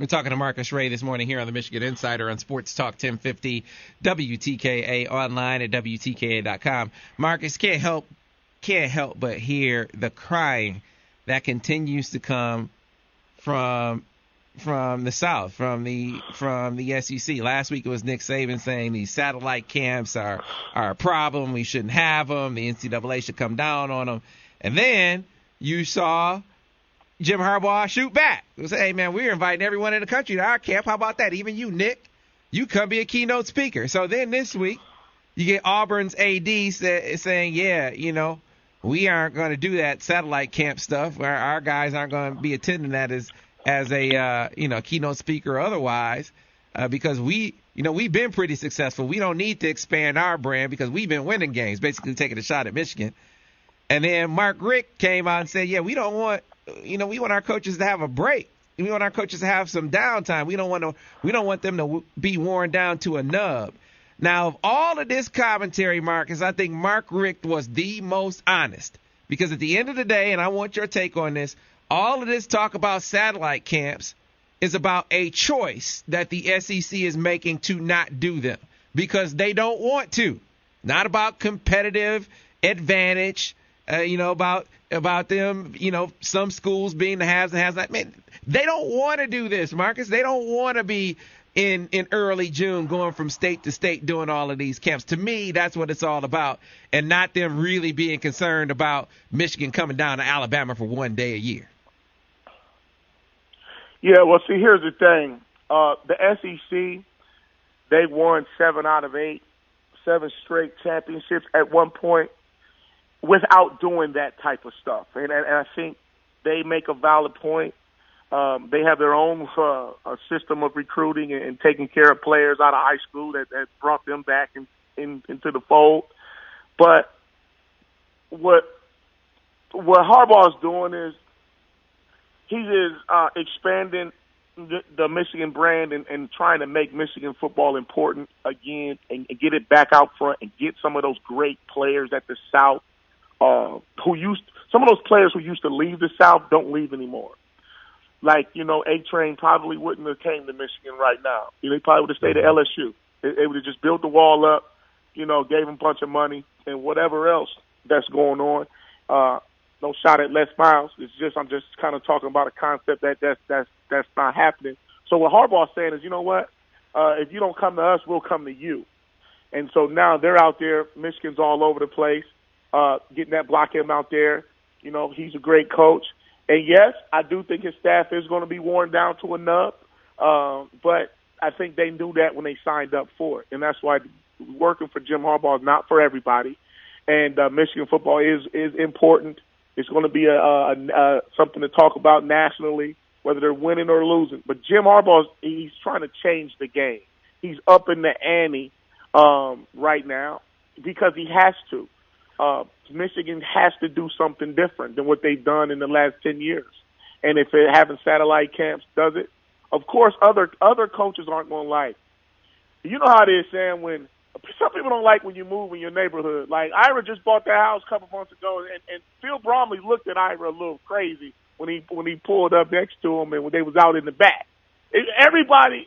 We're talking to Marcus Ray this morning here on the Michigan Insider on Sports Talk 1050 WTKA, online at WTKA.com. Marcus, can't help but hear the crying that continues to come from the South, from the SEC. Last week it was Nick Saban saying these satellite camps are a problem. We shouldn't have them. The NCAA should come down on them. And then you saw Jim Harbaugh shoot back. He say, hey, man, we're inviting everyone in the country to our camp. How about that? Even you, Nick, you come be a keynote speaker. So then this week you get Auburn's AD saying, yeah, we aren't going to do that satellite camp stuff. Our guys aren't going to be attending that as a keynote speaker or otherwise, because we've been pretty successful. We don't need to expand our brand because we've been winning games, basically taking a shot at Michigan. And then Mark Richt came out and said, yeah, we want our coaches to have a break. We want our coaches to have some downtime. We don't want them to be worn down to a nub. Now, of all of this commentary, Marcus, I think Mark Richt was the most honest, because at the end of the day, and I want your take on this, all of this talk about satellite camps is about a choice that the SEC is making to not do them because they don't want to. Not about competitive advantage, about them, some schools being the haves and has-not. Man, they don't want to do this, Marcus. They don't want to be in early June going from state to state doing all of these camps. To me, that's what it's all about, and not them really being concerned about Michigan coming down to Alabama for one day a year. Yeah, well, see, here's the thing. The SEC, they won 7 out of 8, 7 straight championships at one point without doing that type of stuff. And I think they make a valid point. They have their own system of recruiting and taking care of players out of high school that brought them back into the fold. But what Harbaugh's doing is he is expanding the Michigan brand and trying to make Michigan football important again and get it back out front and get some of those great players at the South some of those players who used to leave the South don't leave anymore. Like, A-Train probably wouldn't have came to Michigan right now. He probably would have stayed at LSU. They would have just built the wall up, gave him a bunch of money and whatever else that's going on. No shot at Les Miles. I'm just kind of talking about a concept that's not happening. So what Harbaugh's saying is, you know what? If you don't come to us, we'll come to you. And so now they're out there. Michigan's all over the place, getting that block him out there. He's a great coach. And, yes, I do think his staff is going to be worn down to a nub, but I think they knew that when they signed up for it. And that's why working for Jim Harbaugh is not for everybody. And Michigan football is important. It's going to be something to talk about nationally, whether they're winning or losing. But Jim Harbaugh, he's trying to change the game. He's upping the ante right now because he has to. Michigan has to do something different than what they've done in the last 10 years. And if having satellite camps does it, of course, other coaches aren't going to like. You know how it is, Sam, when some people don't like when you move in your neighborhood. Like, Ira just bought the house a couple months ago, and Phil Bromley looked at Ira a little crazy when he pulled up next to him and when they was out in the back. Everybody,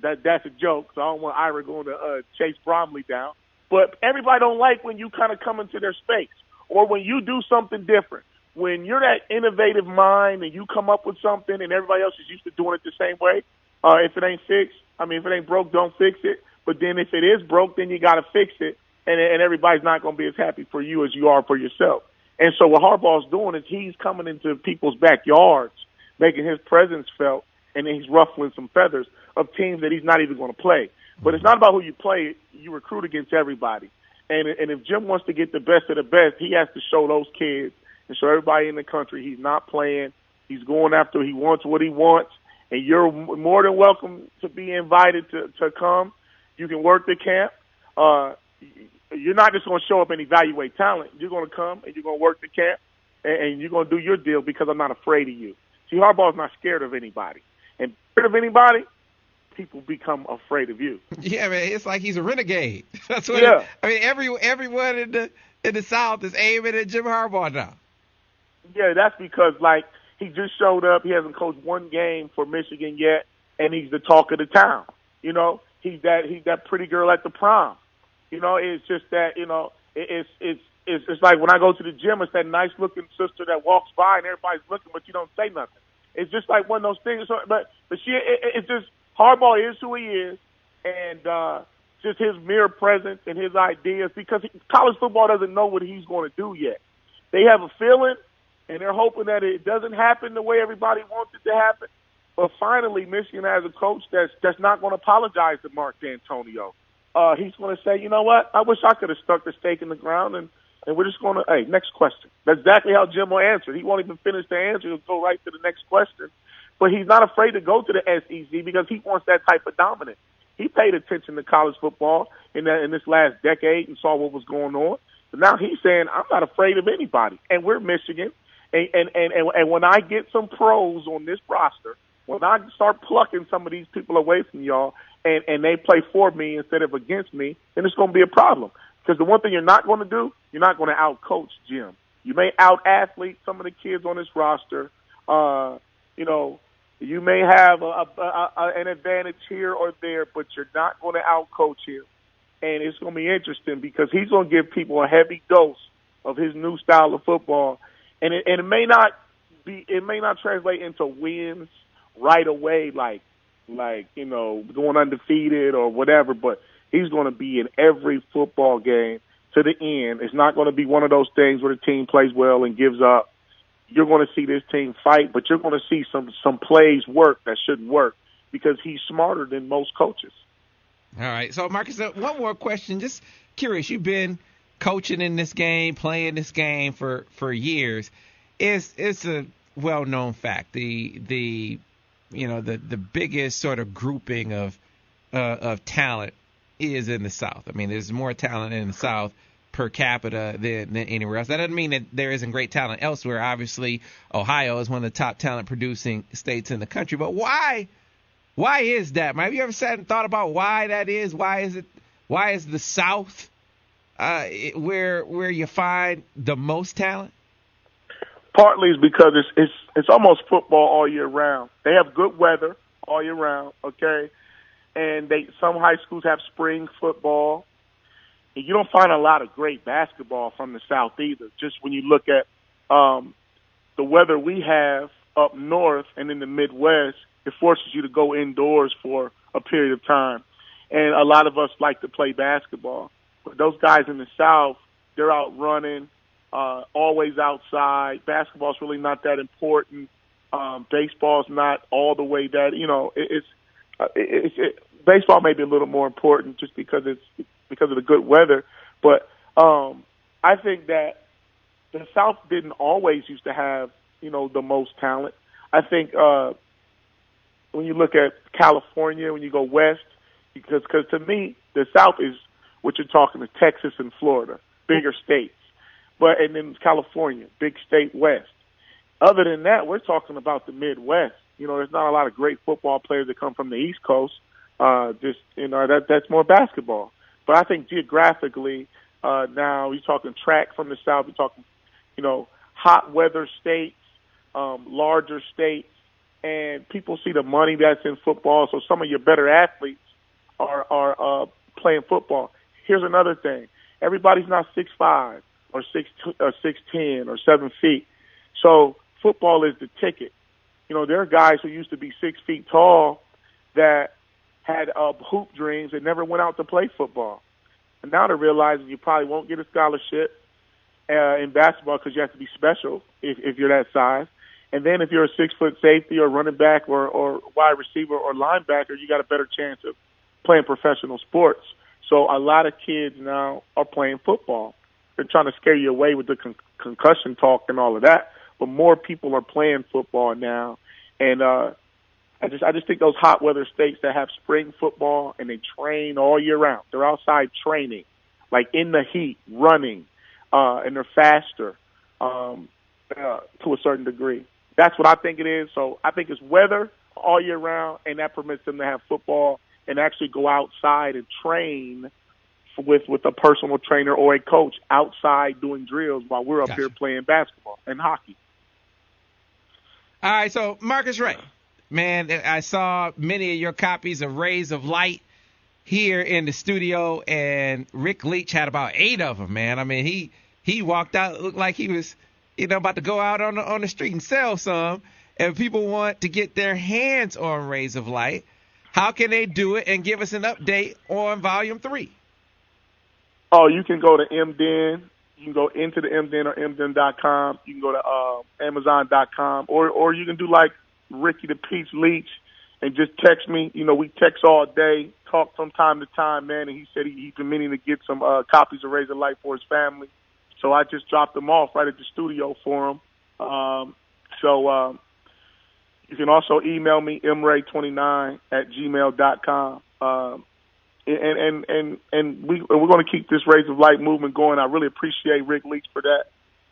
that's a joke, so I don't want Ira going to chase Bromley down. But everybody don't like when you kind of come into their space or when you do something different. When you're that innovative mind and you come up with something and everybody else is used to doing it the same way, if it ain't fixed, if it ain't broke, don't fix it. But then if it is broke, then you got to fix it. And everybody's not going to be as happy for you as you are for yourself. And so what Harbaugh's doing is he's coming into people's backyards, making his presence felt, and then he's ruffling some feathers of teams that he's not even going to play. But it's not about who you play. You recruit against everybody. And if Jim wants to get the best of the best, he has to show those kids and show everybody in the country he's not playing. He's going after, he wants what he wants. And you're more than welcome to be invited to come. You can work the camp. You're not just going to show up and evaluate talent. You're going to come and you're going to work the camp and you're going to do your deal because I'm not afraid of you. See, Harbaugh's not scared of anybody. And scared of anybody, people become afraid of you. Yeah, man, it's like he's a renegade. That's what. Yeah. Everyone in the South is aiming at Jim Harbaugh now. Yeah, that's because he just showed up. He hasn't coached one game for Michigan yet. and he's the talk of the town. You know, he's that pretty girl at the prom. You know, it's just that, you know, it's like when I go to the gym, it's that nice looking sister that walks by and everybody's looking, but you don't say nothing. It's just like one of those things. But it's just Harbaugh is who he is, and just his mere presence and his ideas, because college football doesn't know what he's going to do yet. They have a feeling, and they're hoping that it doesn't happen the way everybody wants it to happen. But finally, Michigan has a coach that's not going to apologize to Mark D'Antonio. He's going to say, you know what, I wish I could have stuck the stake in the ground, and we're just going to, hey, next question. That's exactly how Jim will answer. He won't even finish the answer. He'll go right to the next question. But he's not afraid to go to the SEC because he wants that type of dominance. He paid attention to college football in this last decade and saw what was going on. But now he's saying, I'm not afraid of anybody. And we're Michigan. And when I get some pros on this roster, when I start plucking some of these people away from y'all and they play for me instead of against me, then it's going to be a problem. Because the one thing you're not going to do, you're not going to out-coach Jim. You may out-athlete some of the kids on this roster. You know, you may have an advantage here or there, but you're not going to out-coach him. And it's going to be interesting because he's going to give people a heavy dose of his new style of football. And it may not translate into wins right away, like you know, going undefeated or whatever, but he's going to be in every football game to the end. It's not going to be one of those things where the team plays well and gives up. You're going to see this team fight, but you're going to see some plays work that shouldn't work because he's smarter than most coaches. All right. So, Marcus, one more question. Just curious. You've been coaching in this game, playing this game for years. It's a well-known fact. The biggest sort of grouping of talent is in the South. I mean, there's more talent in the South per capita than anywhere else. That doesn't mean that there isn't great talent elsewhere. Obviously, Ohio is one of the top talent-producing states in the country. But why is that? Have you ever sat and thought about why that is? Why is the South where you find the most talent? Partly is because it's almost football all year round. They have good weather all year round, okay? And some high schools have spring football. And you don't find a lot of great basketball from the South either. Just when you look at the weather we have up north and in the Midwest, it forces you to go indoors for a period of time. And a lot of us like to play basketball. But those guys in the South, they're out running, always outside. Basketball's really not that important. Baseball's not all the way that, you know, baseball may be a little more important just because of the good weather. But I think that the South didn't always used to have, you know, the most talent. I think when you look at California, when you go west, because to me, the South is what you're talking to Texas and Florida, bigger states. And then California, big state west. Other than that, we're talking about the Midwest. You know, there's not a lot of great football players that come from the East Coast. That's more basketball. But I think geographically, now you're talking track from the South. You're talking, you know, hot weather states, larger states, and people see the money that's in football. So some of your better athletes are playing football. Here's another thing: everybody's not 6'5" or 6'10" or 7 feet. So football is the ticket. You know, there are guys who used to be 6 feet tall that had hoop dreams and never went out to play football. And now they're realizing you probably won't get a scholarship in basketball because you have to be special if you're that size. And then if you're a 6-foot safety or running back or wide receiver or linebacker, you got a better chance of playing professional sports. So a lot of kids now are playing football. They're trying to scare you away with the concussion talk and all of that. But more people are playing football now. And I just think those hot weather states that have spring football and they train all year round, they're outside training, like in the heat, running, and they're faster to a certain degree. That's what I think it is. So I think it's weather all year round, and that permits them to have football and actually go outside and train with a personal trainer or a coach outside doing drills while we're up here playing basketball and hockey. All right, so Marcus Ray, man, I saw many of your copies of Rays of Light here in the studio, and Rick Leach had about 8 of them, man. I mean, he walked out, it looked like he was, about to go out on the street and sell some. And people want to get their hands on Rays of Light. How can they do it, and give us an update on Volume 3? Oh, you can go to MDN. You can go into the MDN or MDN.com. You can go to Amazon.com, or you can do like Ricky the Peach Leach and just text me. We text all day, talk from time to time, man. And he said he's been meaning to get some copies of Rays of Light for his family. So I just dropped them off right at the studio for him. You can also email me, mray29@gmail.com. And we're going to keep this Rays of Light movement going. I really appreciate Rick Leach for that.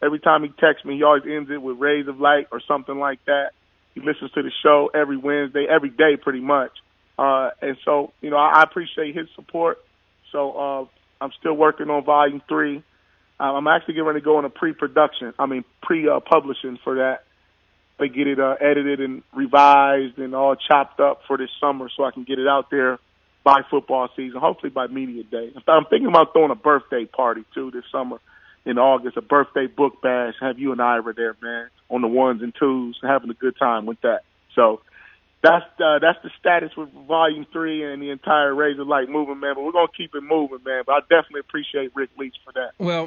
Every time he texts me, he always ends it with Rays of Light or something like that. He listens to the show every Wednesday, every day pretty much. And so, I appreciate his support. So I'm still working on Volume 3. I'm actually getting ready to go into pre-publishing for that. They get it edited and revised and all chopped up for this summer so I can get it out there by football season, hopefully by media day. I'm thinking about throwing a birthday party, too, this summer in August, a birthday book bash, have you and Ira there, man, on the 1s and 2s, having a good time with that. So that's the status with Volume 3 and the entire Rays of Light movement, man. But we're going to keep it moving, man. But I definitely appreciate Rick Leach for that. Well,